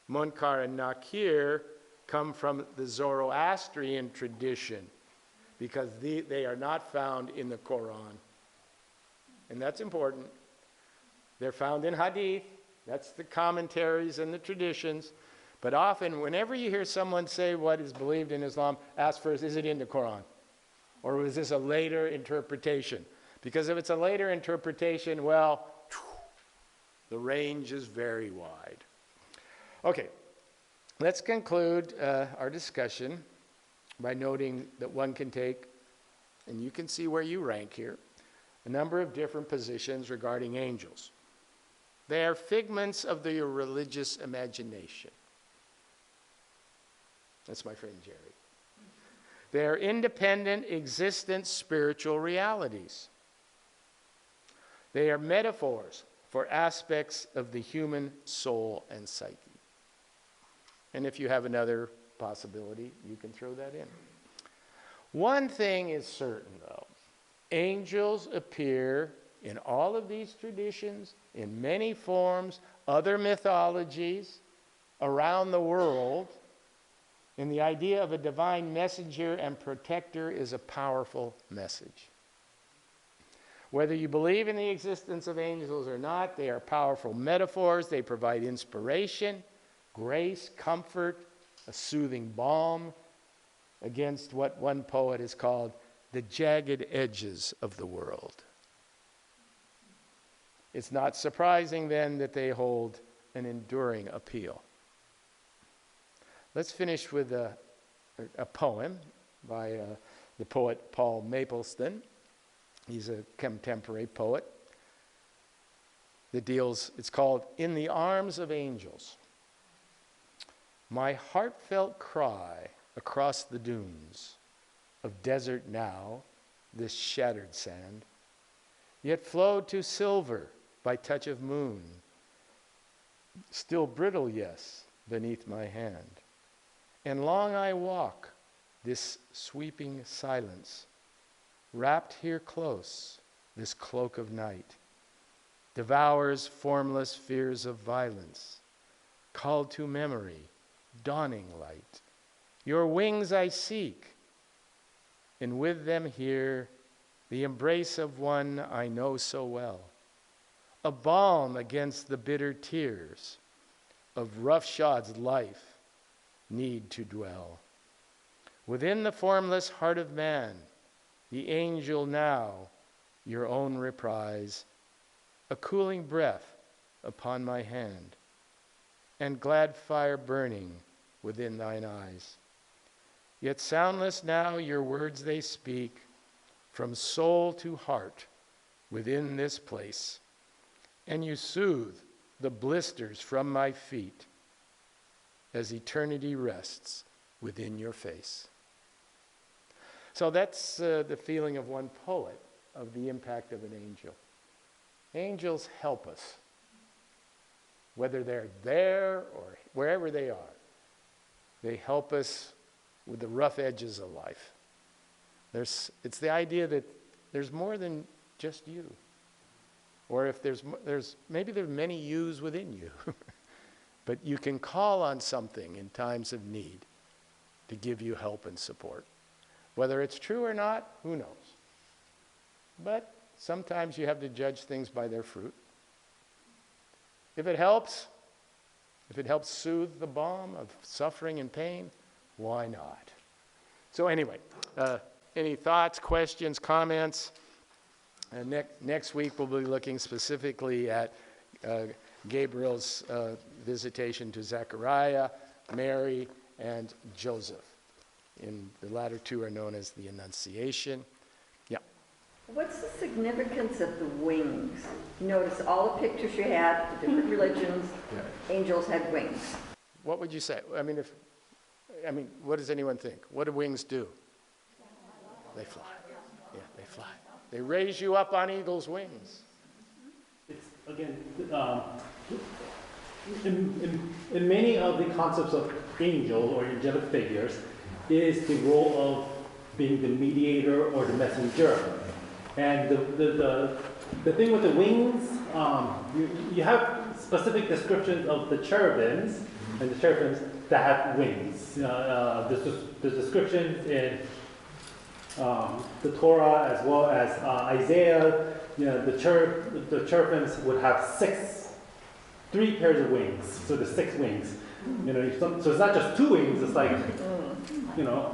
Munkar and Nakir come from the Zoroastrian tradition because they are not found in the Qur'an. And that's important. They're found in hadith. That's the commentaries and the traditions. But often, whenever you hear someone say what is believed in Islam, ask first, is it in the Qur'an? Or was this a later interpretation? Because if it's a later interpretation, well, the range is very wide. Okay, let's conclude our discussion by noting that one can take, and you can see where you rank here, a number of different positions regarding angels. They are figments of the religious imagination. That's my friend Jerry. They are independent, existent spiritual realities. They are metaphors for aspects of the human soul and psyche. And if you have another possibility, you can throw that in. One thing is certain, though. Angels appear in all of these traditions, in many forms, other mythologies around the world. And the idea of a divine messenger and protector is a powerful message. Whether you believe in the existence of angels or not, they are powerful metaphors. They provide inspiration, grace, comfort, a soothing balm against what one poet has called the jagged edges of the world. It's not surprising then that they hold an enduring appeal. Let's finish with a poem by the poet Paul Mapleston. He's a contemporary poet that it's called In the Arms of Angels. My heartfelt cry across the dunes of desert now this shattered sand, yet flowed to silver by touch of moon, still brittle, yes, beneath my hand. And long I walk this sweeping silence, wrapped here close, this cloak of night, devours formless fears of violence, called to memory, dawning light. Your wings I seek, and with them here the embrace of one I know so well, a balm against the bitter tears of roughshod life need to dwell. Within the formless heart of man, the angel now, your own reprise, a cooling breath upon my hand, and glad fire burning within thine eyes. Yet soundless now your words they speak, from soul to heart within this place, and you soothe the blisters from my feet as eternity rests within your face. So that's the feeling of one poet of the impact of an angel. Angels help us, whether they're there or wherever they are. They help us with the rough edges of life. It's the idea that there's more than just you. Or if maybe there's many yous within you. But you can call on something in times of need to give you help and support. Whether it's true or not, who knows? But sometimes you have to judge things by their fruit. If it helps soothe the balm of suffering and pain, why not? So anyway, any thoughts, questions, comments? Next week we'll be looking specifically at Gabriel's visitation to Zechariah, Mary, and Joseph. The latter two are known as the Annunciation. Yeah. What's the significance of the wings? You notice all the pictures you had, the different religions, angels had wings. What would you say? I mean, what does anyone think? What do wings do? They fly. Yeah, they fly. They raise you up on eagle's wings. It's, again, in many of the concepts of angel or angelic figures, is the role of being the mediator or the messenger. And the thing with the wings, you have specific descriptions of the cherubims and the cherubims that have wings. There's descriptions in the Torah as well as Isaiah. The cherubims would have 3 pairs of wings, so the 6 wings. So it's not just 2 wings. It's like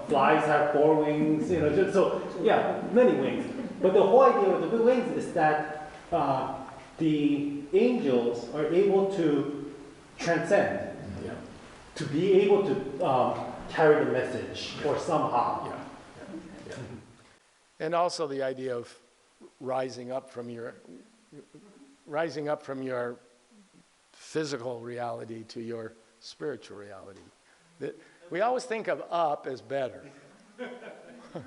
flies have 4 wings. Many wings. But the whole idea with the wings is that the angels are able to transcend, to be able to carry the message or somehow. And also the idea of rising up from your physical reality to your spiritual reality. We always think of up as better.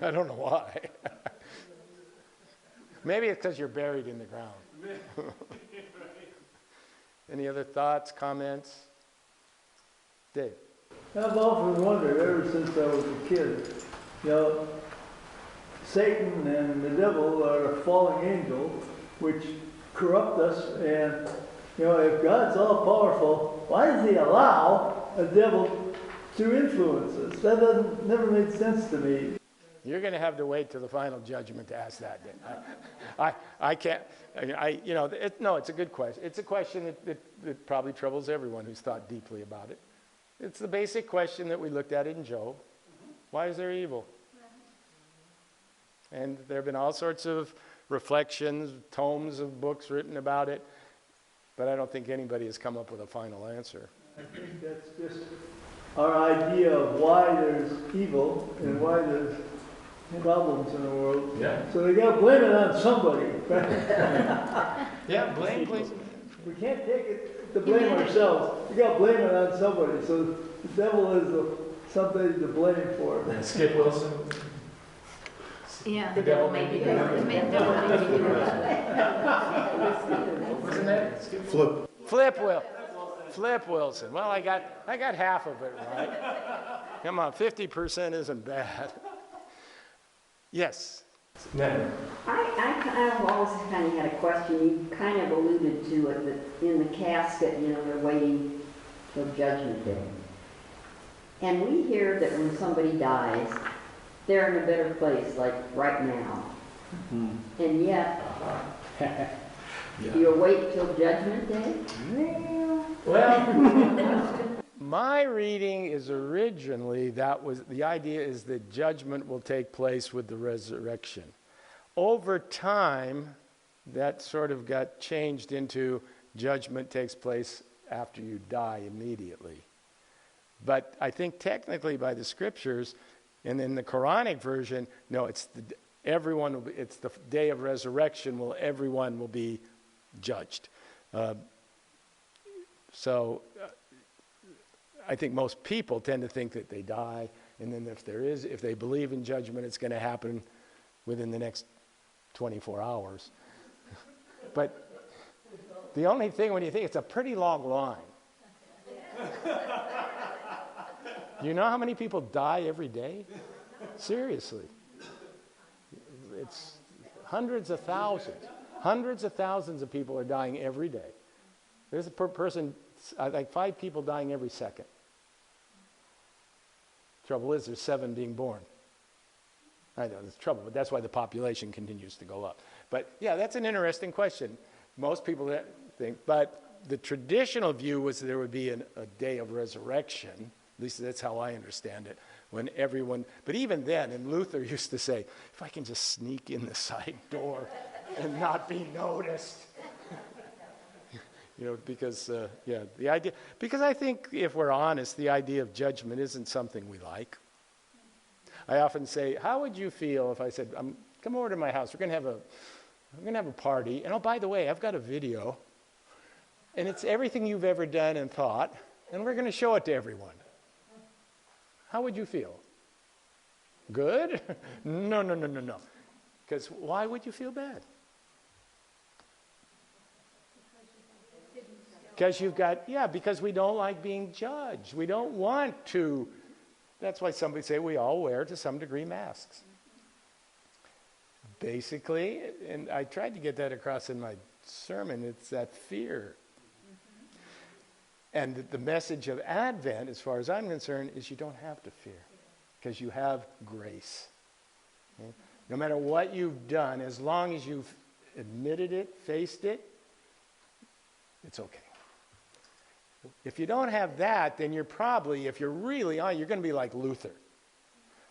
I don't know why. Maybe it's because you're buried in the ground. Any other thoughts, comments? Dave? I've often wondered, ever since I was a kid, Satan and the devil are a fallen angel, which corrupt us. And, if God's all powerful, why does he allow a devil to influence us? That never made sense to me. You're going to have to wait till the final judgment to ask that. I can't. It's a good question. It's a question that probably troubles everyone who's thought deeply about it. It's the basic question that we looked at in Job. Why is there evil? And there have been all sorts of reflections, tomes of books written about it, but I don't think anybody has come up with a final answer. I think that's just our idea of why there's evil and why there's problems in the world. Yeah. So they got to blame it on somebody. Yeah, blame, please. We can't take it to blame ourselves. We got to blame it on somebody. So the devil is somebody to blame for it. Skip Wilson. Yeah. The devil may be Wasn't that? Flip Wilson. Well, I got half of it right. Come on, 50% isn't bad. Yes. No. I've always kind of had a question. You kind of alluded to it, that in the casket, they're waiting till Judgment Day. And we hear that when somebody dies, they're in a better place, like right now. Mm-hmm. And yet, you wait till Judgment Day? Well, my reading is originally the idea is that judgment will take place with the resurrection. Over time, that sort of got changed into judgment takes place after you die immediately. But I think technically by the scriptures, and in the Quranic version, no, it's the day of resurrection. Everyone will be judged. So I think most people tend to think that they die, and then if they believe in judgment, it's going to happen within the next 24 hours. But the only thing, when you think, it's a pretty long line. You know how many people die every day? Seriously. It's hundreds of thousands. Hundreds of thousands of people are dying every day. There's a person, like 5 people dying every second. Trouble is, there's 7 being born. I know, there's trouble, but that's why the population continues to go up. But yeah, that's an interesting question. Most people think, but the traditional view was that there would be a day of resurrection. At least that's how I understand it. When everyone, but even then, and Luther used to say, if I can just sneak in the side door and not be noticed. Because, the idea, because I think if we're honest, the idea of judgment isn't something we like. I often say, how would you feel if I said, come over to my house, we're going to have a party, and oh, by the way, I've got a video, and it's everything you've ever done and thought, and we're going to show it to everyone. How would you feel? Good? No. Because why would you feel bad? Because we don't like being judged. We don't want to. That's why somebody say we all wear, to some degree, masks. Basically, and I tried to get that across in my sermon, it's that fear. And the message of Advent, as far as I'm concerned, is you don't have to fear, because you have grace. Okay? No matter what you've done, as long as you've admitted it, faced it, it's okay. If you don't have that, then you're probably, if you're really on, you're going to be like Luther.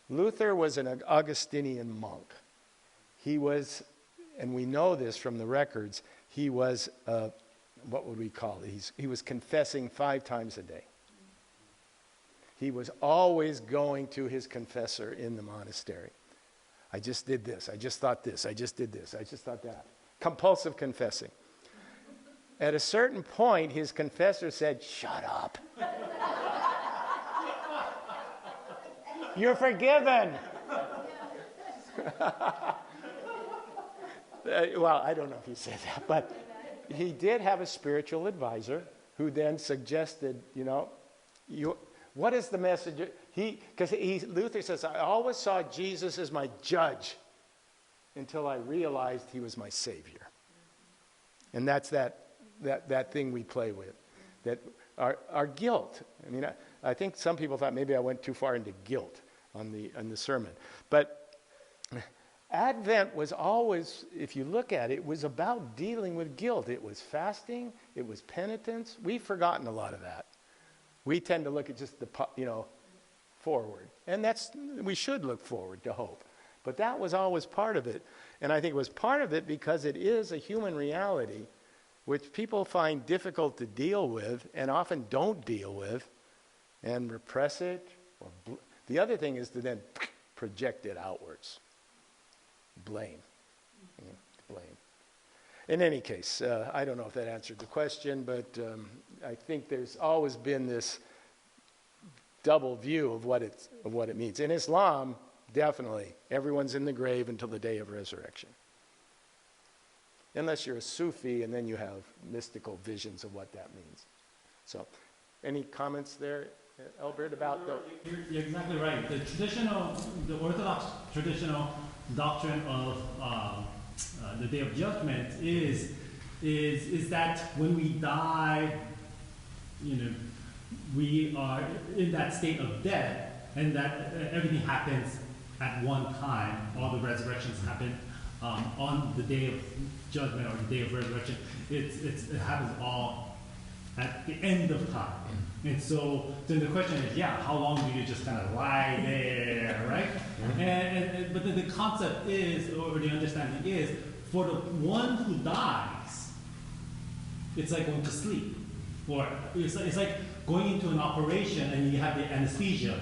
Luther was an Augustinian monk. He was, and we know this from the records, he was, what would we call it? He was confessing 5 times a day. He was always going to his confessor in the monastery. I just did this. I just thought this. I just did this. I just thought that. Compulsive confessing. At a certain point, his confessor said, "Shut up. You're forgiven." Well, I don't know if he said that, but he did have a spiritual advisor who then suggested, what is the message? Luther says, I always saw Jesus as my judge until I realized he was my Savior. And that's that thing we play with, that our guilt. I mean, I think some people thought maybe I went too far into guilt on the sermon. But Advent was always, if you look at it, was about dealing with guilt. It was fasting. It was penitence. We've forgotten a lot of that. We tend to look at just forward. And we should look forward to hope. But that was always part of it. And I think it was part of it because it is a human reality which people find difficult to deal with and often don't deal with and repress it. The other thing is to then project it outwards. Blame. In any case, I don't know if that answered the question, but I think there's always been this double view of what it means. In Islam, definitely, everyone's in the grave until the day of resurrection. Unless you're a Sufi and then you have mystical visions of what that means. So, any comments there, Albert, about the... You're exactly right. The Orthodox traditional doctrine of the Day of Judgment is that when we die, we are in that state of death, and that everything happens at one time. All the resurrections happen on the Day of Judgment or the Day of Resurrection. It happens all at the end of time. And so then the question is, how long do you just kind of lie there, right? But then the concept is, or the understanding is, for the one who dies, it's like going to sleep. Or it's like going into an operation and you have the anesthesia,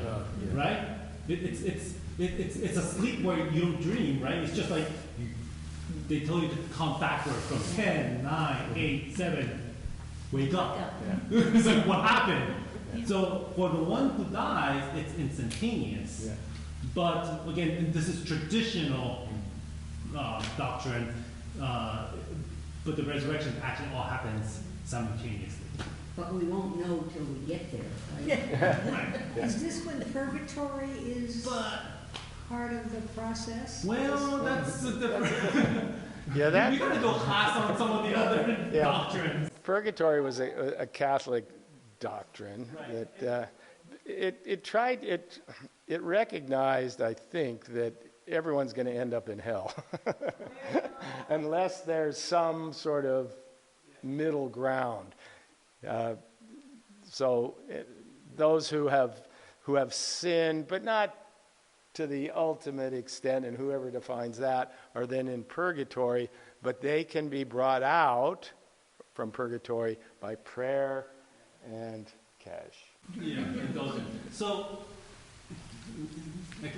right? It's a sleep where you don't dream, right? It's just like they tell you to count backward from 10, 9, 8, 7, wake up. It's like, what happened? So for the one who dies, it's instantaneous. But again, this is traditional doctrine, but the resurrection actually all happens simultaneously. But we won't know till we get there, right? Is this when purgatory is part of the process? Well, that's a different... Yeah, that... We gotta go class on some of the other doctrines. Purgatory was a Catholic doctrine that it recognized, I think, that everyone's going to end up in hell unless there's some sort of middle ground. Those who have sinned, but not to the ultimate extent, and whoever defines that, are then in purgatory, but they can be brought out from purgatory by prayer and cash. Yeah, indulgent. So,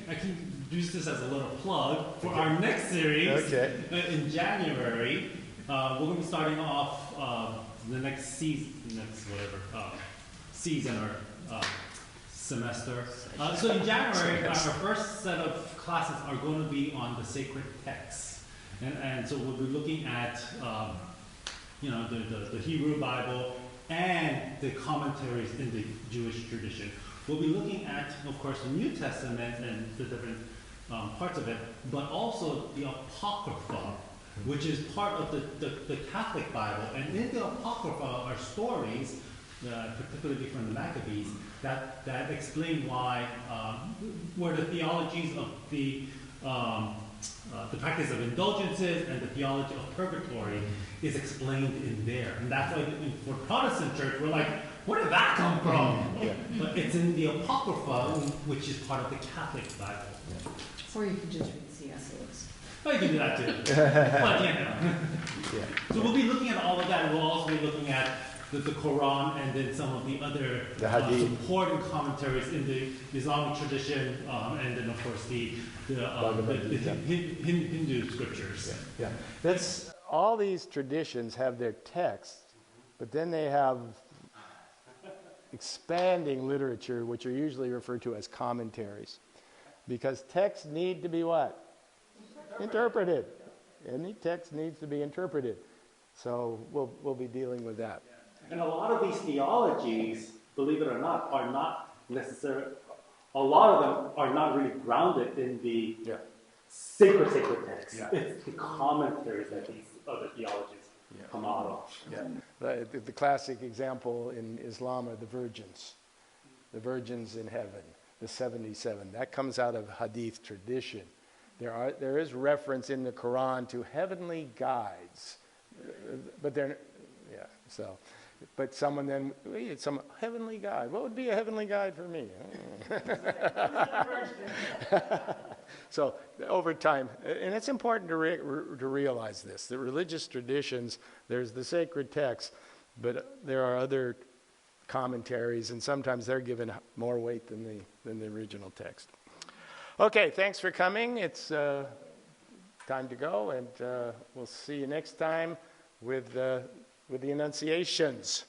I can use this as a little plug for our next series. In January. We're going to be starting off the next season, or semester. So in January, our first set of classes are going to be on the sacred texts. And so we'll be looking at the Hebrew Bible and the commentaries in the Jewish tradition. We'll be looking at, of course, the New Testament and the different parts of it, but also the Apocrypha, which is part of the Catholic Bible. And in the Apocrypha are stories, particularly from the Maccabees, that explain why, where the theologies of the practice of indulgences and the theology of purgatory is explained in there. And that's why for Protestant church, we're like, where did that come from? But it's in the Apocrypha, which is part of the Catholic Bible. Or you can just read C.S. Lewis. Oh, you can do that too. But So we'll be looking at all of that. We'll also be looking at the Qur'an and then some of the other supporting commentaries in the Islamic tradition, and then of course the Hindu scriptures. That's all. These traditions have their texts, but then they have expanding literature, which are usually referred to as commentaries, because texts need to be what? Interpreted. Any text needs to be interpreted. So we'll be dealing with that. And a lot of these theologies, believe it or not, are not necessarily, a lot of them are not really grounded in the sacred text. It's the commentaries that these other theologies come out of. The classic example in Islam are the virgins in heaven, the 77. That comes out of Hadith tradition. There is reference in the Quran to heavenly guides, but but someone then, some heavenly guide. What would be a heavenly guide for me? So over time, and it's important to realize this, the religious traditions, there's the sacred text, but there are other commentaries, and sometimes they're given more weight than the original text. Okay, thanks for coming. It's time to go, and we'll see you next time with the Annunciations.